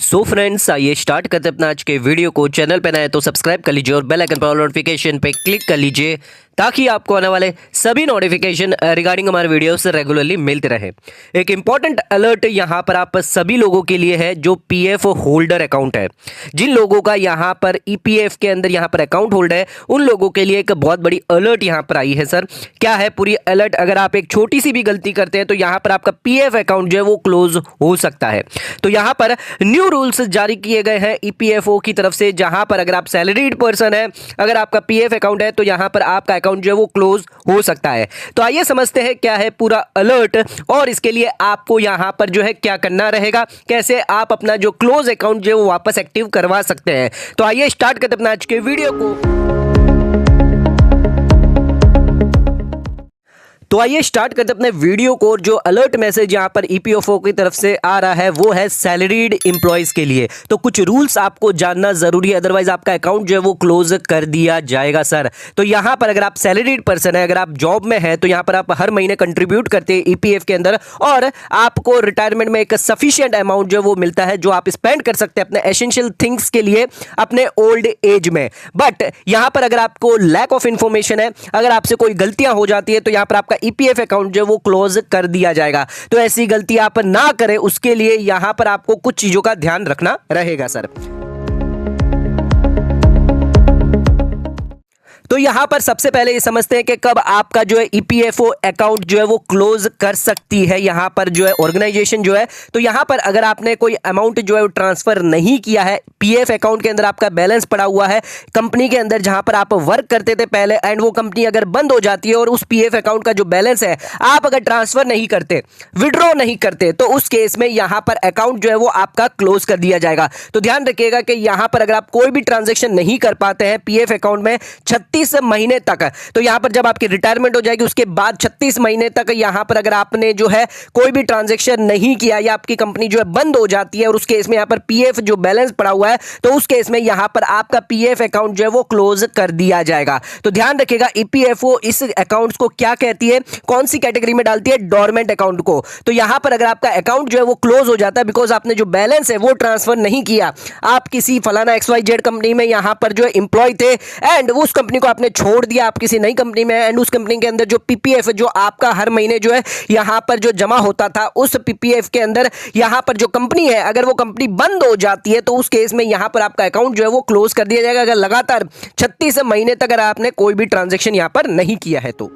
So friends, आइए start करते अपना आज के वीडियो को। चैनल पे नए तो सब्सक्राइब कर लीजिए और बेल आइकन पर ऑल नोटिफिकेशन पे क्लिक कर लीजिए ताकि आपको आने वाले सभी नोटिफिकेशन रिगार्डिंग हमारे वीडियोस रेगुलरली मिलते रहे। एक इंपॉर्टेंट अलर्ट यहाँ पर आप सभी लोगों के लिए है जो पीएफ होल्डर अकाउंट है। जिन लोगों का यहाँ पर ईपीएफ के अंदर यहाँ पर अकाउंट होल्डर है उन लोगों के लिए एक बहुत बड़ी अलर्ट यहाँ पर आई है। सर क्या है पूरी अलर्ट? अगर आप एक छोटी सी भी गलती करते हैं तो यहाँ पर आपका पीएफ अकाउंट जो है वो क्लोज हो सकता है। तो यहाँ पर न्यू रूल्स जारी किए गए हैं ईपीएफओ की तरफ से, जहां पर अगर आप सैलरीड पर्सन है, अगर आपका पीएफ अकाउंट है तो यहां पर आपका अकाउंट जो है वो क्लोज हो सकता है। तो आइए समझते हैं क्या है पूरा अलर्ट और इसके लिए आपको यहां पर जो है क्या करना रहेगा, कैसे आप अपना जो क्लोज अकाउंट जो है वो वापस एक्टिव करवा सकते हैं। तो आइए स्टार्ट करते हैं अपना आज के वीडियो को। तो आइए स्टार्ट करते अपने वीडियो को। जो अलर्ट मैसेज यहाँ पर ईपीएफओ की तरफ से आ रहा है वो है सैलरीड एम्प्लॉयज के लिए। तो कुछ रूल्स आपको जानना जरूरी है, अदरवाइज आपका अकाउंट जो है वो क्लोज कर दिया जाएगा। सर तो यहाँ पर अगर आप सैलरीड पर्सन है, अगर आप जॉब में है तो यहाँ पर आप हर महीने कंट्रीब्यूट करते हैं ईपीएफ के अंदर और आपको रिटायरमेंट में एक सफिशियंट अमाउंट जो वो मिलता है जो आप स्पेंड कर सकते हैं अपने एसेंशियल थिंग्स के लिए अपने ओल्ड एज में। बट यहाँ पर अगर आपको लैक ऑफ इंफॉर्मेशन है, अगर आपसे कोई गलतियां हो जाती है तो यहाँ पर आपका ईपीएफ अकाउंट जो है वो क्लोज कर दिया जाएगा। तो ऐसी गलती आप ना करें, उसके लिए यहां पर आपको कुछ चीजों का ध्यान रखना रहेगा। सर तो यहां पर सबसे पहले ये समझते हैं कि कब आपका जो है ईपीएफओ अकाउंट जो है वो क्लोज कर सकती है यहां पर जो है ऑर्गेनाइजेशन जो है। तो यहां पर अगर आपने कोई अमाउंट जो है वो ट्रांसफर नहीं किया है, पीएफ अकाउंट के अंदर आपका बैलेंस पड़ा हुआ है कंपनी के अंदर जहां पर आप वर्क करते थे पहले, एंड वो कंपनी अगर बंद हो जाती है और उस पीएफ अकाउंट का जो बैलेंस है आप अगर ट्रांसफर नहीं करते, विड्रॉ नहीं करते, तो उस केस में यहां पर अकाउंट जो है वो आपका क्लोज कर दिया जाएगा। तो ध्यान रखिएगा कि यहां पर अगर आप कोई भी ट्रांजेक्शन नहीं कर पाते हैं पीएफ अकाउंट में 36 महीने तक, तो यहां पर जब आपकी रिटायरमेंट हो जाएगी उसके बाद 36 महीने तक यहां पर अगर आपने जो है कोई भी ट्रांजैक्शन नहीं किया या आपकी कंपनी जो है बंद हो जाती है और उस केस में यहां पर पीएफ जो बैलेंस पड़ा हुआ है तो उस केस में यहां पर आपका पीएफ अकाउंट जो है वो क्लोज कर दिया जाएगा। तो ध्यान रखिएगा ईपीएफओ इस अकाउंट्स को क्या कहती है, कौन सी कैटेगरी में डालती है? डोरमेंट अकाउंट को। तो यहां पर अगर आपका अकाउंट जो है वो क्लोज हो जाता है बिकॉज आपने जो बैलेंस है वो ट्रांसफर नहीं किया, आप किसी फलाना XYZ कंपनी में यहां पर जो है एम्प्लॉय थे एंड उस कंपनी को आपने छोड़ दिया, आप किसी नई कंपनी में एंड उस कंपनी के अंदर जो पीपीएफ जो आपका हर महीने जो है यहां पर जो जमा होता था उस पीपीएफ के अंदर यहां पर जो कंपनी है अगर वो कंपनी बंद हो जाती है तो उस केस में यहां पर आपका अकाउंट जो है वो क्लोज कर दिया जाएगा अगर लगातार 36 महीने तक अगर आपने कोई भी ट्रांजैक्शन यहां पर नहीं किया है तो।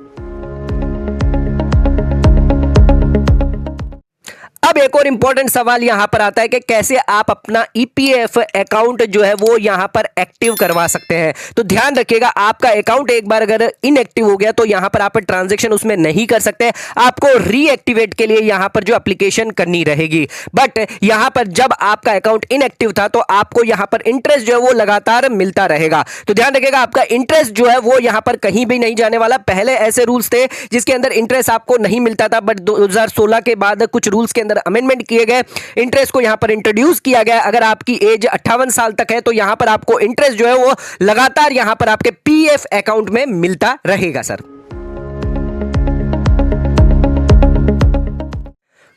अब एक और इंपॉर्टेंट सवाल यहां पर आता है कि कैसे आप अपना ईपीएफ अकाउंट जो है वो यहां पर एक्टिव करवा सकते हैं। तो ध्यान रखिएगा आपका अकाउंट एक बार अगर इनएक्टिव हो गया तो यहां पर आप ट्रांजैक्शन उसमें नहीं कर सकते, आपको रीएक्टिवेट के लिए यहां पर जो एप्लीकेशन करनी रहेगी। बट यहां पर जब आपका अकाउंट इनएक्टिव था तो आपको यहां पर इंटरेस्ट जो है वो लगातार मिलता रहेगा। तो ध्यान रखिएगा आपका इंटरेस्ट जो है वो यहां पर कहीं भी नहीं जाने वाला। पहले ऐसे रूल्स थे जिसके अंदर इंटरेस्ट आपको नहीं मिलता था, बट 2016 के बाद कुछ रूल्स के अंदर अमेंडमेंट किए गए, इंटरेस्ट को यहां पर इंट्रोड्यूस किया गया। अगर आपकी एज 58 साल तक है तो यहां पर आपको इंटरेस्ट जो है वो लगातार यहां पर आपके पीएफ अकाउंट में मिलता रहेगा। सर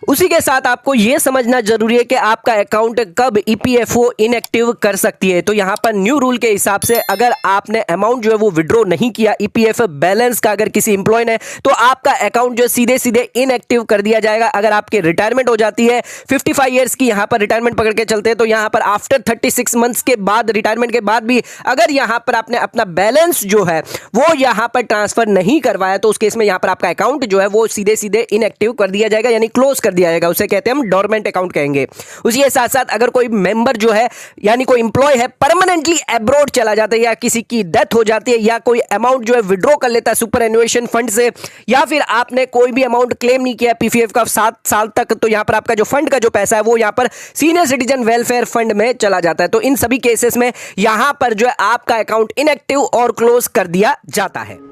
उसी के साथ आपको यह समझना जरूरी है कि आपका अकाउंट कब ईपीएफओ इनएक्टिव कर सकती है। तो यहां पर न्यू रूल के हिसाब से अगर आपने अमाउंट जो है वो विड्रॉ नहीं किया ईपीएफ बैलेंस का, अगर किसी एम्प्लॉय ने, तो आपका अकाउंट जो सीधे सीधे इनएक्टिव कर दिया जाएगा। अगर आपकी रिटायरमेंट हो जाती है 55 ईयर्स की यहां पर रिटायरमेंट पकड़ के चलते हैं तो यहां पर आफ्टर 36 मंथ्स के बाद, रिटायरमेंट के बाद भी अगर यहां पर आपने अपना बैलेंस जो है वो यहां पर ट्रांसफर नहीं करवाया तो उस केस में यहां पर आपका अकाउंट जो है वो सीधे सीधे इनएक्टिव कर दिया जाएगा, यानी क्लोज कर दिया जाएगा। उसे कहते हैं हम डोरमेंट अकाउंट कहेंगे। उसी के साथ साथ अगर कोई मेंबर जो है यानी कोई एम्प्लॉय है परमानेंटली अब्रॉड चला जाता है या किसी की डेथ हो जाती है या कोई अमाउंट जो है विड्रॉ कर लेता है सुपर एन्युएशन फंड से, या फिर आपने कोई भी अमाउंट क्लेम नहीं किया पीपीएफ का 7 साल तक, तो यहां पर आपका जो फंड का जो पैसा है वो यहां पर सीनियर सिटीजन वेलफेयर फंड में चला जाता है। तो इन सभी केसेस में यहां पर जो है आपका अकाउंट इनएक्टिव और क्लोज कर दिया जाता है।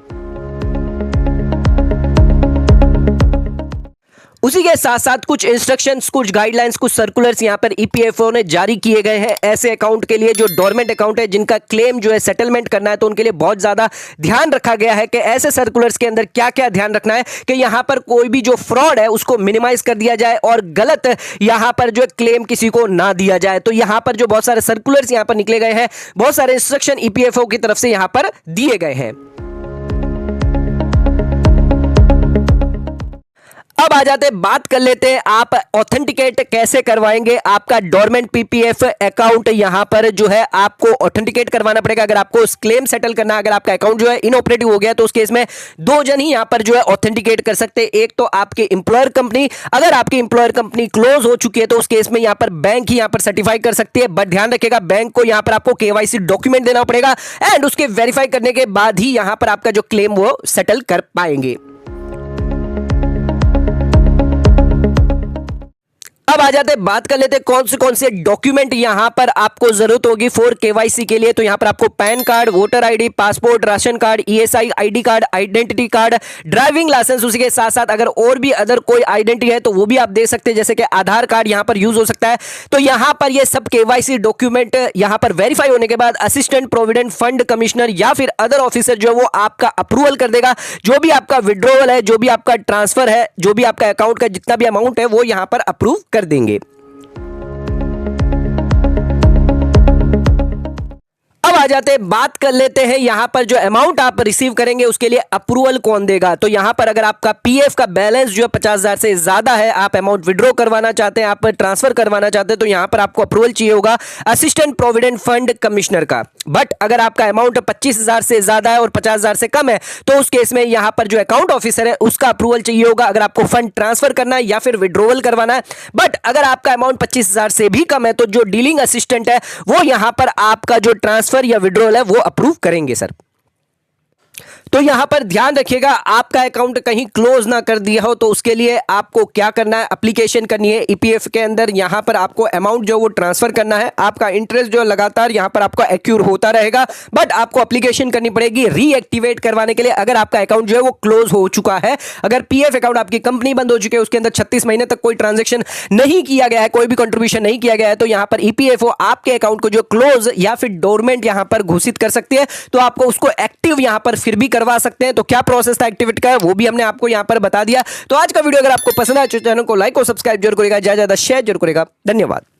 उसी के साथ साथ कुछ इंस्ट्रक्शंस, कुछ गाइडलाइंस, कुछ सर्कुलर्स यहाँ पर ईपीएफओ ने जारी किए गए हैं ऐसे अकाउंट के लिए जो डोरमेंट अकाउंट है, जिनका क्लेम जो है सेटलमेंट करना है, तो उनके लिए बहुत ज्यादा ध्यान रखा गया है कि ऐसे सर्कुलर्स के अंदर क्या क्या ध्यान रखना है कि यहां पर कोई भी जो फ्रॉड है उसको मिनिमाइज कर दिया जाए और गलत यहां पर जो क्लेम किसी को ना दिया जाए। तो यहां पर जो बहुत सारे सर्कुलर्स यहां पर निकले गए हैं, बहुत सारे इंस्ट्रक्शन ईपीएफओ की तरफ से यहां पर दिए गए हैं। अब आ जाते हैं, बात कर लेते हैं आप ऑथेंटिकेट कैसे करवाएंगे आपका डोरमेंट पीपीएफ अकाउंट। यहां पर जो है आपको ऑथेंटिकेट करवाना पड़ेगा अगर आपको क्लेम सेटल करना है। अगर आपका अकाउंट जो है इनऑपरेटिव हो गया तो उस केस में दो जन ही यहां पर जो है ऑथेंटिकेट कर सकते हैं। एक तो आपके एम्प्लॉयर कंपनी, अगर आपकी एम्प्लॉयर कंपनी क्लोज हो चुकी है तो उस केस में यहां पर बैंक ही यहां पर सर्टिफाई कर सकती है। बट ध्यान रखिएगा, बैंक को यहां पर आपको केवाईसी डॉक्यूमेंट देना पड़ेगा एंड उसके वेरीफाई करने के बाद ही यहां पर आपका जो क्लेम वो सेटल कर पाएंगे। अब आ जाते हैं, बात कर लेते हैं कौन से डॉक्यूमेंट यहां पर आपको जरूरत होगी फॉर केवाईसी के लिए। तो यहां पर आपको PAN card, voter ID, passport, ration card, ESI ID card, identity card, driving licence, उसी के साथ साथ अगर और भी अदर कोई आइडेंटिटी है तो वो भी आप दे सकते हैं, जैसे कि आधार कार्ड यहां पर यूज हो सकता है। तो यहां पर ये सब केवाईसी डॉक्यूमेंट यहां पर वेरीफाई होने के बाद असिस्टेंट प्रोविडेंट फंड कमिश्नर या फिर अदर ऑफिसर जो है वो आपका अप्रूवल कर देगा। जो भी आपका विड्रॉवल है, जो भी आपका ट्रांसफर है, जो भी आपका अकाउंट का जितना भी अमाउंट है वो यहां पर अप्रूव कर देंगे। अब आ जाते हैं, बात कर लेते हैं यहां पर जो अमाउंट आप रिसीव करेंगे उसके लिए अप्रूवल कौन देगा। तो यहां पर अगर आपका पीएफ का बैलेंस जो है 50,000 से ज्यादा है, आप अमाउंट विड्रॉ करवाना चाहते हैं, आप ट्रांसफर करवाना चाहते हैं, तो यहां पर आपको अप्रूवल चाहिए होगा असिस्टेंट प्रोविडेंट फंड कमिश्नर का। बट अगर आपका अमाउंट 25,000 से ज्यादा है और 50,000 से कम है तो उस केस में यहां पर जो अकाउंट ऑफिसर है उसका अप्रूवल चाहिए होगा अगर आपको फंड ट्रांसफर करना है या फिर विड्रॉवल करवाना है। बट अगर आपका अमाउंट 25,000 से भी कम है तो जो डीलिंग असिस्टेंट है वो यहां पर आपका जो ट्रांसफर या विड्रॉवल है वो अप्रूव करेंगे सर। तो यहां पर ध्यान रखिएगा, आपका अकाउंट कहीं क्लोज ना कर दिया हो तो उसके लिए आपको क्या करना है, एप्लीकेशन करनी है ईपीएफ के अंदर। यहां पर आपको अमाउंट जो वो ट्रांसफर करना है, आपका इंटरेस्ट जो लगातार यहां पर आपको एक्यूर होता रहेगा, बट आपको एप्लीकेशन करनी पड़ेगी रीएक्टिवेट करवाने के लिए अगर आपका अकाउंट जो है वो क्लोज हो चुका है। अगर पीएफ अकाउंट आपकी कंपनी बंद हो चुकी है, उसके अंदर 36 महीने तक कोई ट्रांजेक्शन नहीं किया गया है, कोई भी कंट्रीब्यूशन नहीं किया गया है, तो यहां पर ईपीएफओ आपके अकाउंट को जो क्लोज या फिर डोरमेंट यहां पर घोषित कर सकती है। तो आपको उसको एक्टिव यहां पर फिर भी करवा सकते हैं। तो क्या प्रोसेस था एक्टिवेट का वो भी हमने आपको यहां पर बता दिया। तो आज का वीडियो अगर आपको पसंद आया तो चैनल को लाइक और सब्सक्राइब जरूर करेगा, ज्यादा शेयर जरूर करेगा। धन्यवाद।